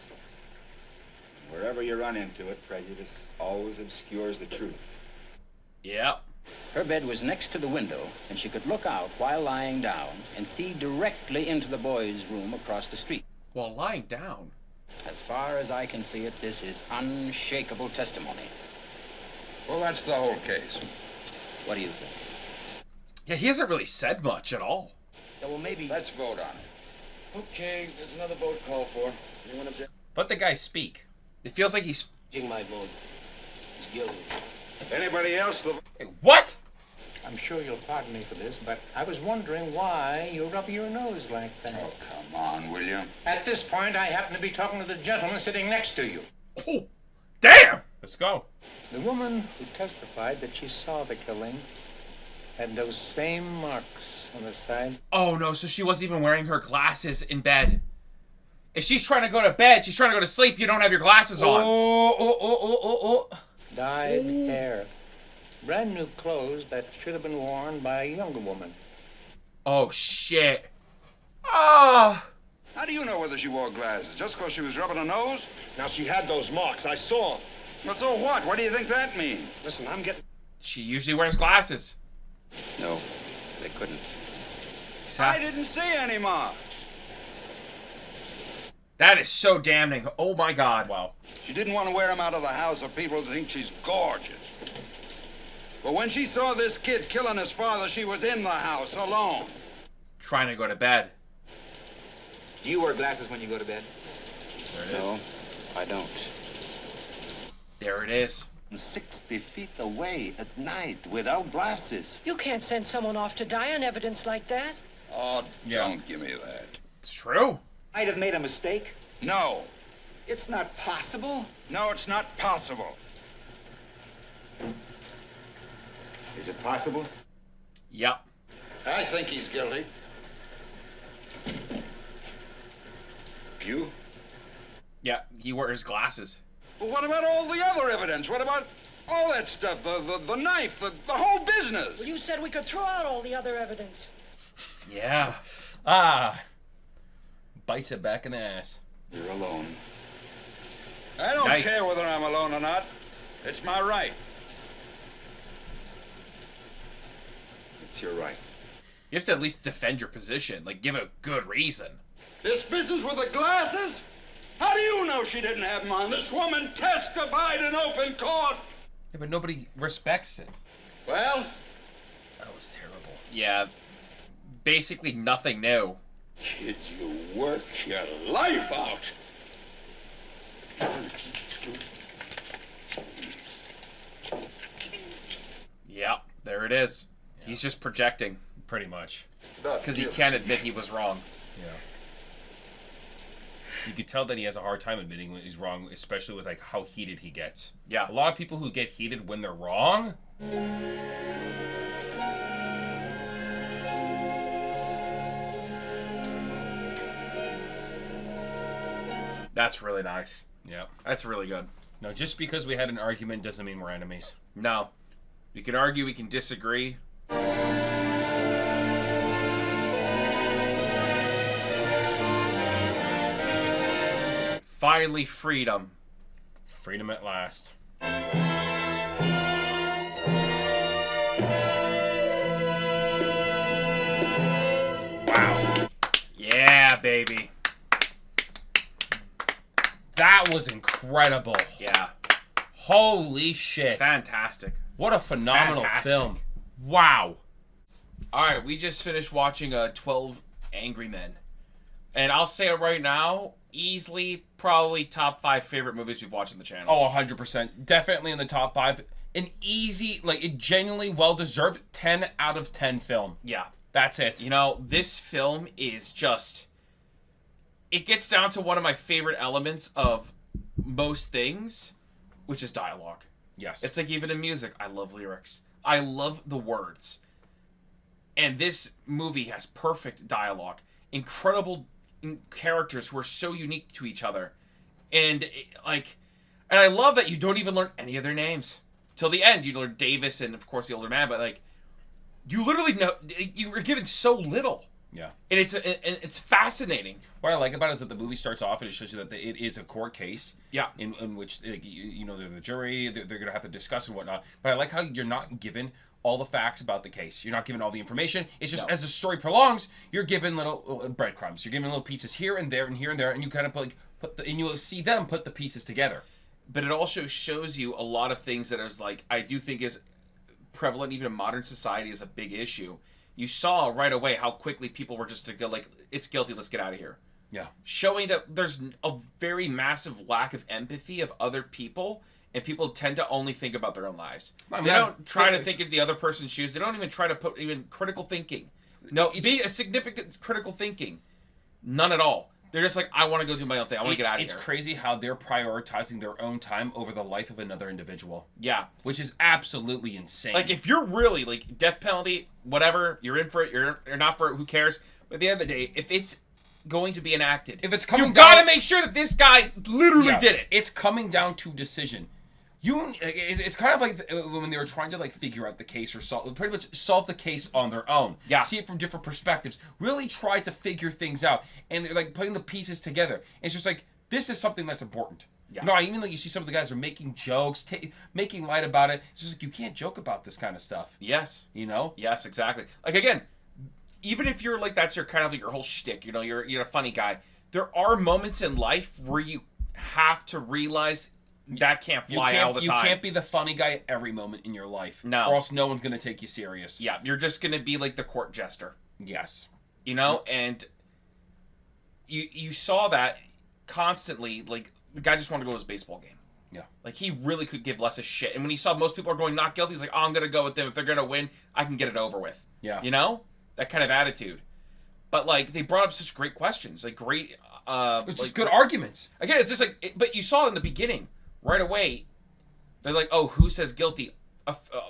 Wherever you run into it, prejudice always obscures the truth. Yep. Her bed was next to the window, and she could look out while lying down and see directly into the boys' room across the street. While lying down? As far as I can see it, this is unshakable testimony. Well, that's the whole case. What do you think? Yeah, he hasn't really said much at all. Yeah, well, maybe... Let's vote on it. Okay, there's another vote called for. Anyone object? Let the guy speak. It feels like he's... My vote. He's guilty. Anybody else? Hey, what? I'm sure you'll pardon me for this, but I was wondering why you rub your nose like that. Oh, come on, will you? At this point, I happen to be talking to the gentleman sitting next to you. Oh, damn! Let's go. The woman who testified that she saw the killing had those same marks on the sides. Oh, no, so she wasn't even wearing her glasses in bed. If she's trying to go to bed, she's trying to go to sleep, you don't have your glasses on. Oh. Dyed hair. Brand new clothes that should have been worn by a younger woman. Oh, shit. Oh. How do you know whether she wore glasses? Just because she was rubbing her nose? Now, she had those marks. I saw them. Well, so what? What do you think that means? Listen, I'm getting... She usually wears glasses. No, they couldn't. I didn't see any marks. That is so damning. Oh, my God. Wow. She didn't want to wear them out of the house so people would think she's gorgeous. But when she saw this kid killing his father, she was in the house alone. Trying to go to bed. Do you wear glasses when you go to bed? There it is. No, I don't. There it is. 60 feet away at night without glasses. You can't send someone off to die on evidence like that. Oh, don't give me that. It's true. Might have made a mistake. No. It's not possible. No, it's not possible. Is it possible? Yep. I think he's guilty. You? Yeah, he wears glasses. Well, what about all the other evidence? What about all that stuff? The knife, the whole business? Well, you said we could throw out all the other evidence. Yeah. Bites it back in the ass. You're alone. I don't Yikes. care whether I'm alone or not. It's my right. It's your right. You have to at least defend your position. Like, give a good reason. This business with the glasses? How do you know she didn't have them on? This woman testified in open court. Yeah, but nobody respects it. Well? That was terrible. Yeah. Basically nothing new. Kids, you work your life out. Yep, there it is. Yeah. He's just projecting. Pretty much. Because he can't admit he was wrong. Yeah. You could tell that he has a hard time admitting when he's wrong, especially with like how heated he gets. Yeah. A lot of people who get heated when they're wrong. That's really nice. Yeah. That's really good. No, just because we had an argument doesn't mean we're enemies. No. We can argue, we can disagree. Finally, freedom. Freedom at last. Wow. Yeah, baby. That was incredible. Yeah. Holy shit. Fantastic. What a phenomenal Fantastic. film. Wow. All right, we just finished watching 12 Angry Men. And I'll say it right now, easily probably top 5 favorite movies we've watched on the channel. Oh, 100%. Definitely in the top 5. An easy, like, a genuinely well-deserved 10 out of 10 film. Yeah. That's it. You know, this film is just... It gets down to one of my favorite elements of most things, which is dialogue. Yes. It's like even in music, I love lyrics. I love the words. And this movie has perfect dialogue. Incredible characters who are so unique to each other. And I love that you don't even learn any of their names. Till the end, you learn Davis and, of course, the older man. But, like, you literally know... You were given so little. Yeah. And it's fascinating. What I like about it is that the movie starts off and it shows you that it is a court case. Yeah. In which, you know, they're the jury, they're going to have to discuss and whatnot. But I like how you're not given all the facts about the case. You're not given all the information. It's just, as the story prolongs, you're given little breadcrumbs. You're given little pieces here and there and here and there, and you kind of and you'll see them put the pieces together. But it also shows you a lot of things that is like, I do think is prevalent even in modern society is a big issue. You saw right away how quickly people were just to go like, it's guilty, let's get out of here. Yeah. Showing that there's a very massive lack of empathy of other people, and people tend to only think about their own lives. They don't try to think of the other person's shoes. They don't even try to put even critical thinking. No, be a significant critical thinking. None at all. They're just like, I want to go do my own thing. I want to get out of here. It's crazy how they're prioritizing their own time over the life of another individual. Yeah. Which is absolutely insane. Like, if you're really, like, death penalty, whatever, you're in for it, you're not for it, who cares? But at the end of the day, if it's going to be enacted. If it's coming you down, gotta make sure that this guy literally did it. It's coming down to decision. It's kind of like when they were trying to like figure out the case or pretty much solve the case on their own. Yeah. See it from different perspectives. Really try to figure things out, and they're like putting the pieces together. It's just like this is something that's important. Yeah. No, even though you see some of the guys are making jokes, making light about it. It's just like you can't joke about this kind of stuff. Yes. You know. Yes, exactly. Like again, even if you're like that's your kind of like your whole shtick. You know, you're a funny guy. There are moments in life where you have to realize. That can't fly all the time. You can't be the funny guy at every moment in your life. No. Or else no one's going to take you serious. Yeah, you're just going to be like the court jester. Yes. You know, and you saw that constantly. Like, the guy just wanted to go to his baseball game. Yeah. Like, he really could give less a shit. And when he saw most people are going not guilty, he's like, oh, I'm going to go with them. If they're going to win, I can get it over with. Yeah. You know? That kind of attitude. But, like, they brought up such great questions. Like, great... it's just good arguments. Again, it's just like... But you saw in the beginning... Right away, they're like, oh, who says guilty?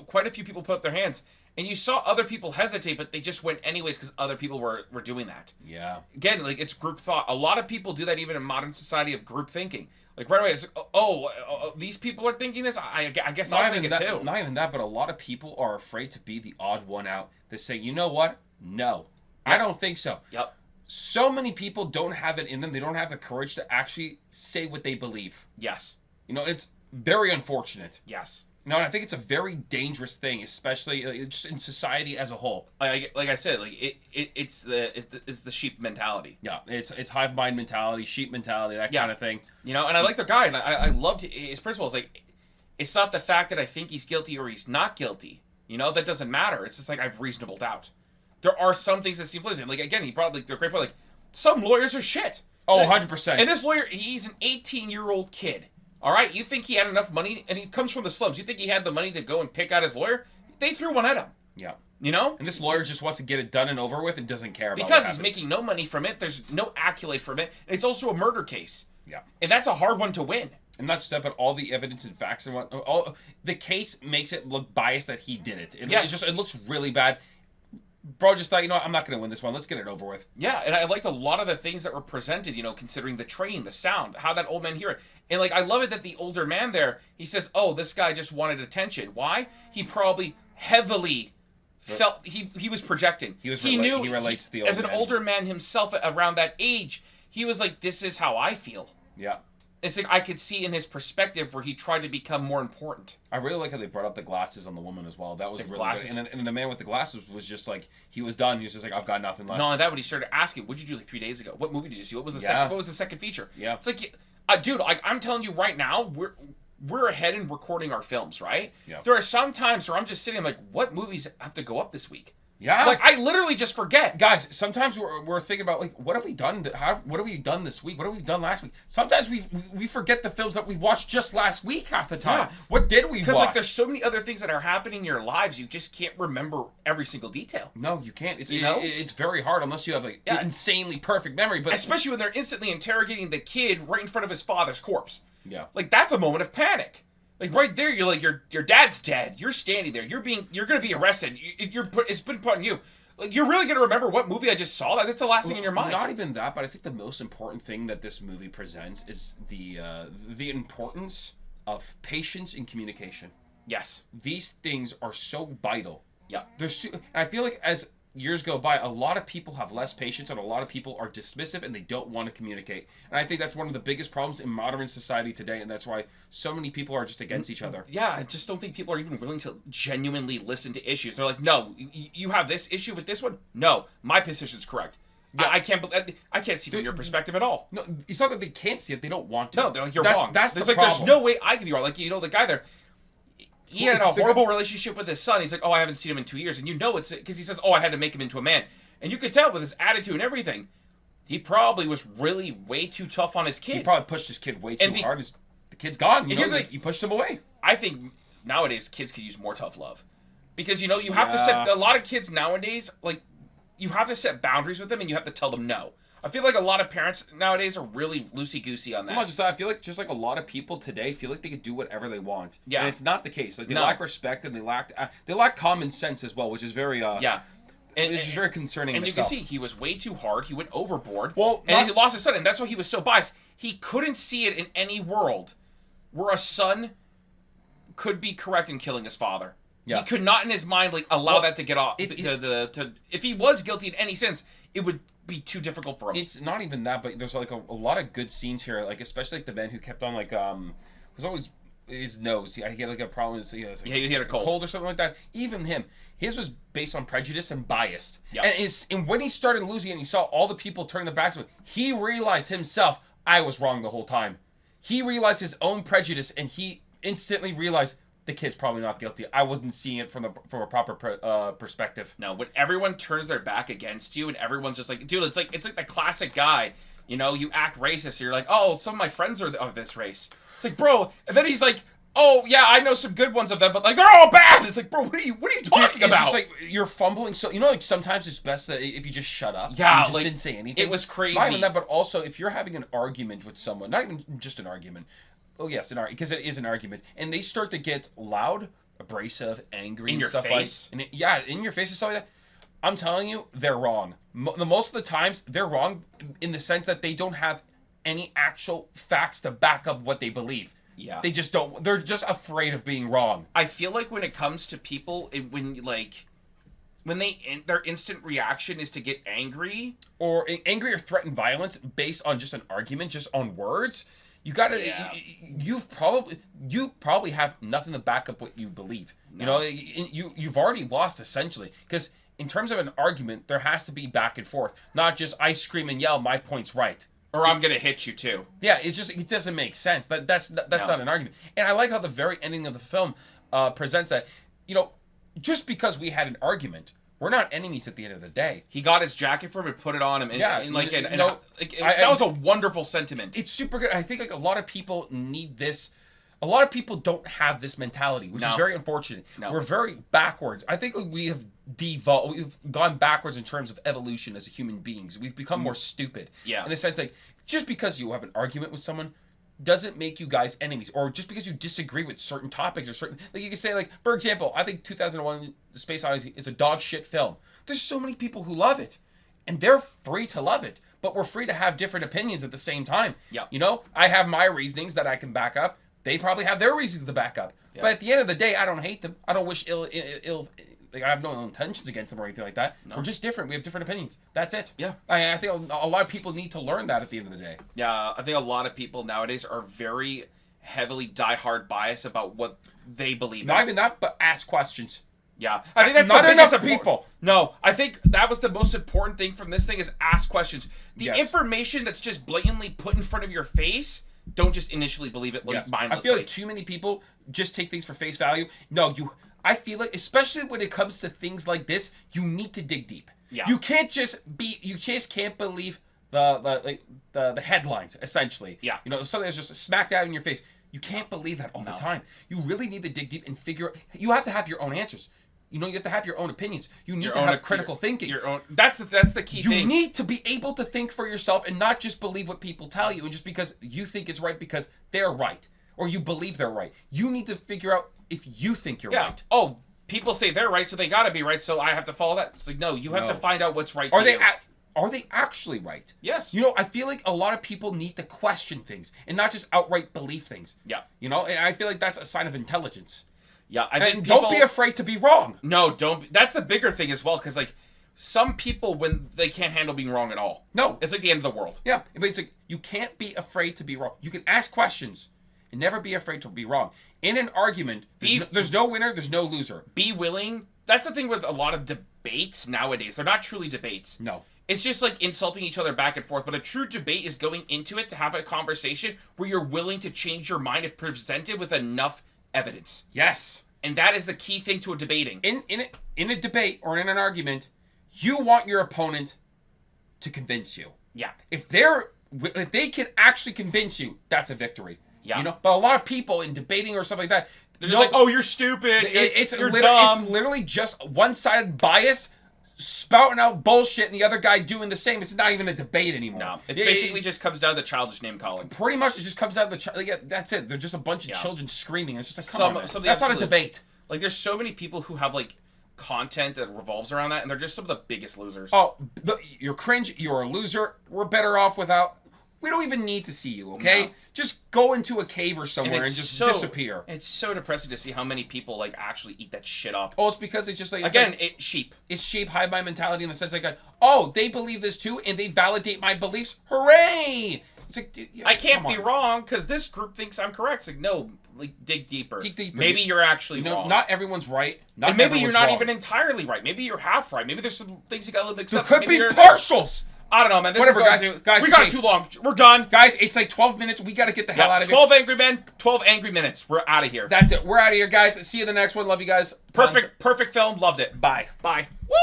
Quite a few people put up their hands. And you saw other people hesitate, but they just went anyways because other people were doing that. Yeah. Again, like, it's group thought. A lot of people do that even in modern society of group thinking. Like, right away, it's like, these people are thinking this? I guess I'll think it too. Not even that, but a lot of people are afraid to be the odd one out. They say, you know what? No. Yep. I don't think so. Yep. So many people don't have it in them. They don't have the courage to actually say what they believe. Yes. You know, it's very unfortunate. Yes. No, and I think it's a very dangerous thing, especially just in society as a whole. Like I said, like it's the sheep mentality. Yeah, it's hive mind mentality, sheep mentality, that kind of thing. You know, and I like the guy, and I loved his principle. It's like, it's not the fact that I think he's guilty or he's not guilty. You know, that doesn't matter. It's just like I have reasonable doubt. There are some things that seem flimsy. Like again, he probably the great point. Like some lawyers are shit. Oh, 100%. And this lawyer, he's an 18-year-old kid. All right, you think he had enough money, and he comes from the slums. You think he had the money to go and pick out his lawyer? They threw one at him. Yeah. You know? And this lawyer just wants to get it done and over with and doesn't care about because he's making no money from it. There's no accolade from it. And it's also a murder case. Yeah. And that's a hard one to win. And not just that, but all the evidence and facts and all the case makes it look biased that he did it. It looks really bad. Bro just thought, you know what, I'm not going to win this one. Let's get it over with. Yeah, and I liked a lot of the things that were presented, you know, considering the train, the sound, how that old man hear it. And, like, I love it that the older man there, he says, oh, this guy just wanted attention. Why? He probably heavily felt, he was projecting. He relates to the old as an man. older man himself around that age, he was like, this is how I feel. Yeah. It's like I could see in his perspective where he tried to become more important. I really like how they brought up the glasses on the woman as well. That was really good. And the man with the glasses was just like, he was done. He was just like, I've got nothing left. Not only that, when he started asking, what did you do like 3 days ago? What movie did you see? What was the second feature? Yeah. It's like, dude, I'm telling you right now, we're ahead in recording our films, right? Yeah. There are some times where I'm just sitting like, what movies have to go up this week? Yeah. Like, I literally just forget. Guys, sometimes we're thinking about, like, what have we done? What have we done this week? What have we done last week? Sometimes we forget the films that we watched just last week half the time. Yeah. What did we watch? Because, like, there's so many other things that are happening in your lives, you just can't remember every single detail. No, you can't. It's very hard unless you have, like, an insanely perfect memory. But especially when they're instantly interrogating the kid right in front of his father's corpse. Yeah. Like, that's a moment of panic. Like, right there, you're like, your dad's dead. You're standing there. You're going to be arrested. It's been put on you. Like, you're really going to remember what movie I just saw? That's the last thing in your mind. Not even that, but I think the most important thing that this movie presents is the importance of patience and communication. Yes. These things are so vital. Yeah. And I feel like as years go by, a lot of people have less patience and a lot of people are dismissive and they don't want to communicate. And I think that's one of the biggest problems in modern society today, and that's why so many people are just against each other. Yeah, I just don't think people are even willing to genuinely listen to issues. They're like, no, you have this issue with this one? No, my position's correct. Yeah. I can't see from your perspective at all. No, it's not that they can't see it, they don't want to. No, they're like, you're wrong. That's the like, problem. There's no way I could be wrong. Like, you know, the guy there, he had a horrible relationship with his son. He's like, oh, I haven't seen him in 2 years. And you know it's because he says, oh, I had to make him into a man. And you could tell with his attitude and everything, he probably was really way too tough on his kid. He probably pushed his kid way too hard. The kid's gone. You know, he pushed him away. I think nowadays kids could use more tough love. Because, you know, you have to set, a lot of kids nowadays, like, you have to set boundaries with them and you have to tell them no. I feel like a lot of parents nowadays are really loosey-goosey on that. Not just that. I feel like just like a lot of people today feel like they can do whatever they want. Yeah. And it's not the case. Like, they lack respect and they lack common sense as well, which is very... It's very concerning. And you can see he was way too hard. He went overboard. Well, and he lost his son, and that's why he was so biased. He couldn't see it in any world where a son could be correct in killing his father. Yeah. He could not in his mind allow that to get off. If he was guilty in any sense, it would be too difficult for him. It's not even that, but there's a lot of good scenes here, especially the man who kept on was always his nose. He had a problem with he had a cold or something like that. Even him, his was based on prejudice and biased. Yeah. And when he started losing it and he saw all the people turning their backs on him, he realized himself, I was wrong the whole time. He realized his own prejudice, and he instantly realized the kid's probably not guilty. I wasn't seeing it from a proper perspective. No, when everyone turns their back against you and everyone's just like, dude, it's like the classic guy. You know, you act racist. You're like, oh, some of my friends are of this race. It's like, bro, and then he's like, oh yeah, I know some good ones of them, but they're all bad. It's like, bro, what are you talking about? It's just like you're fumbling. So sometimes it's best that if you just shut up. Yeah, you just didn't say anything. It was crazy. Not even that, but also if you're having an argument with someone, not even just an argument. Oh yes, because it is an argument, and they start to get loud, abrasive, angry, in and your stuff face. in your face and stuff like that. I'm telling you, they're wrong. Most of the times, they're wrong in the sense that they don't have any actual facts to back up what they believe. Yeah, they just don't. They're just afraid of being wrong. I feel like when it comes to people, when their instant reaction is to get angry or threaten violence based on just an argument, just on words. You gotta. Yeah. You probably have nothing to back up what you believe. No. You've already lost essentially, because in terms of an argument, there has to be back and forth, not just I scream and yell, my point's right, or I'm gonna hit you too. Yeah, it doesn't make sense. That's not an argument. And I like how the very ending of the film presents that. Just because we had an argument, we're not enemies at the end of the day. He got his jacket for him and put it on him. And, that was a wonderful sentiment. It's super good. I think a lot of people need this. A lot of people don't have this mentality, which is very unfortunate. No. We're very backwards. I think we have devolved. We've gone backwards in terms of evolution as human beings. We've become more stupid. Yeah. In the sense, just because you have an argument with someone doesn't make you guys enemies, or just because you disagree with certain topics or certain, you can say, for example, I think 2001: The Space Odyssey is a dog shit film. There's so many people who love it, and they're free to love it, but we're free to have different opinions at the same time. Yeah. I have my reasonings that I can back up. They probably have their reasons to back up. Yeah. But at the end of the day, I don't hate them. I don't wish ill. I have no ill intentions against them or anything like that. No. We're just different. We have different opinions. That's it. Yeah. I think a lot of people need to learn that at the end of the day. Yeah, I think a lot of people nowadays are very heavily diehard biased about what they believe. Not even that, but ask questions. Yeah, I think that's not enough people. No, I think that was the most important thing from this thing is ask questions. The information that's just blatantly put in front of your face, don't just initially believe it mindlessly. I feel like too many people just take things for face value. No, I feel like, especially when it comes to things like this, you need to dig deep. Yeah. You can't just can't believe the headlines, essentially. Yeah. Something that's just smack dab in your face. You can't believe that all the time. You really need to dig deep and figure out. You have to have your own answers. You have to have your own opinions. You need to have critical thinking. That's the key thing. You need to be able to think for yourself and not just believe what people tell you, and just because you think it's right because they're right, or you believe they're right. You need to figure out if you think you're right. Oh, people say they're right, so they gotta be right, so I have to follow that. It's like, no, you have to find out what's right to you. Are they actually right? Yes. I feel like a lot of people need to question things and not just outright believe things. Yeah. I feel like that's a sign of intelligence. Yeah, don't be afraid to be wrong. No, don't. That's the bigger thing as well, because some people, when they can't handle being wrong at all. No, it's like the end of the world. Yeah, but it's like you can't be afraid to be wrong. You can ask questions and never be afraid to be wrong. In an argument, there's no winner, there's no loser. Be willing. That's the thing with a lot of debates nowadays. They're not truly debates. No. It's just like insulting each other back and forth. But a true debate is going into it to have a conversation where you're willing to change your mind if presented with enough evidence. Yes. And that is the key thing to a debating. In a debate or in an argument, you want your opponent to convince you. Yeah. If they can actually convince you, that's a victory. Yeah. But a lot of people in debating or something like that, they're just like, oh, you're stupid. You're dumb. It's literally just one-sided bias, spouting out bullshit, and the other guy doing the same. It's not even a debate anymore. No, it basically just comes down to childish name calling. Pretty much, it just comes down to that's it. They're just a bunch of children screaming. It's just like, come on, that's not a debate. There's so many people who have content that revolves around that, and they're just some of the biggest losers. Oh, you're cringe. You're a loser. We're better off without. We don't even need to see you, okay? No. Just go into a cave or somewhere and just disappear. It's so depressing to see how many people like actually eat that shit up. Oh, it's because it's just like it's sheep. It's sheep hive mind mentality in the sense like, oh, they believe this too, and they validate my beliefs. Hooray! It's like, I can't be wrong because this group thinks I'm correct. It's like, no, like dig deeper. Dig deeper. Maybe you're actually wrong. Not everyone's right. And maybe you're not even entirely right. Maybe you're half right. Maybe there's some things you got a little mixed there up. Could maybe be partials. I don't know, man. This Whatever, is guys. We got too long. We're done. Guys, it's like 12 minutes. We got to get the hell out of here. 12 Angry Men, 12 Angry Minutes. We're out of here. That's it. We're out of here, guys. See you in the next one. Love you guys. Perfect film. Loved it. Bye. Bye. Woo!